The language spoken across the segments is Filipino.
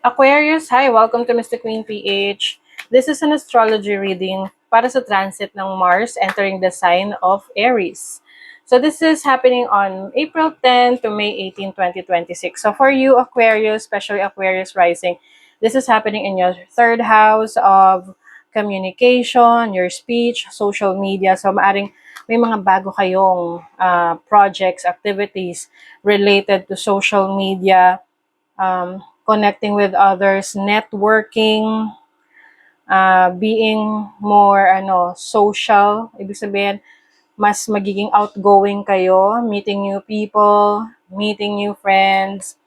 Aquarius, hi! Welcome to Mr. Queen PH. This is an astrology reading para sa transit ng Mars entering the sign of Aries. So this is happening on April 10 to May 18, 2026. So for you, Aquarius, especially Aquarius rising, this is happening in your third house of communication, your speech, social media. So maaring may mga bago kayong projects, activities related to social media, connecting with others, networking, being more social. Ibig sabihin, mas magiging outgoing kayo, meeting new people, meeting new friends.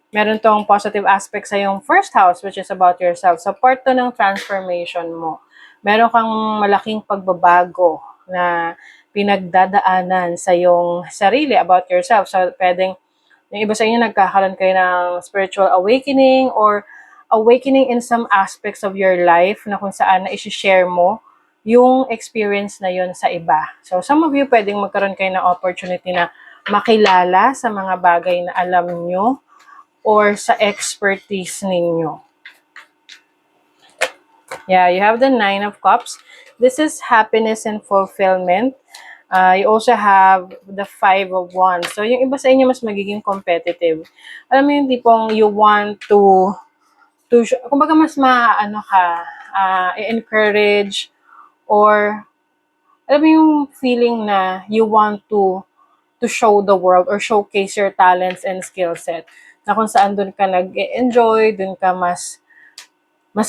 Meron tong positive aspect sa yung first house, which is about yourself. So, part to ng transformation mo. Meron kang malaking pagbabago na pinagdadaanan sa yung sarili about yourself. So, pwedeng yung iba sa inyo nagkakaroon kayo ng spiritual awakening or awakening in some aspects of your life na kung saan na isi-share mo yung experience na yun sa iba. So, some of you pwedeng magkaroon kayo ng opportunity na makilala sa mga bagay na alam nyo or sa expertise ninyo. Yeah, you have the Nine of Cups. This is happiness and fulfillment. You also have the Five of Wands. So, yung iba sa inyo mas magiging competitive. Alam mo yung tipong you want to kumbaga mas i-encourage or alam mo yung feeling na you want to show the world or showcase your talents and skill set. Na kung saan dun ka nag-enjoy, dun ka mas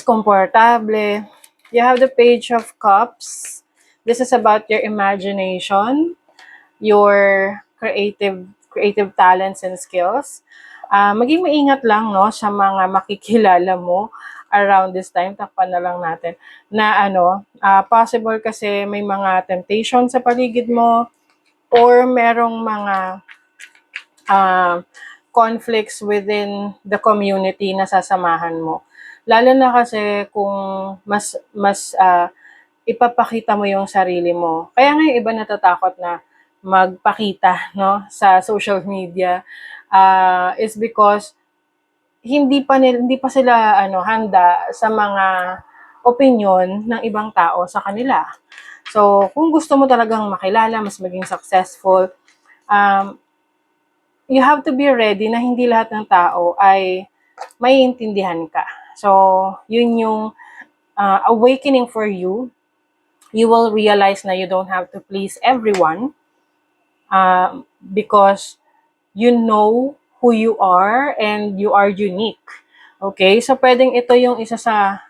komportable. You have the Page of Cups. This is about your imagination, your creative talents and skills. Maging maingat lang no sa mga makikilala mo around this time. Takpan na lang natin na possible kasi may mga temptation sa paligid mo or merong mga conflicts within the community na sasamahan mo. Lalo na kasi kung mas ipapakita mo yung sarili mo. Kaya nga yung iba natatakot na magpakita no sa social media is because hindi pa sila handa sa mga opinion ng ibang tao sa kanila. So, kung gusto mo talagang makilala, mas maging successful, you have to be ready na hindi lahat ng tao ay maiintindihan ka. So, yun yung awakening for you. You will realize na you don't have to please everyone because you know who you are and you are unique. Okay? So, pwedeng ito yung isa sa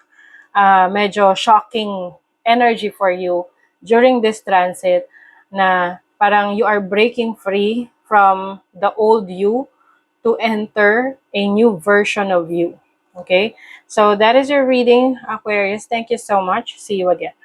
medyo shocking energy for you during this transit na parang you are breaking free from the old you to enter a new version of you. Okay? So, that is your reading, Aquarius. Thank you so much. See you again.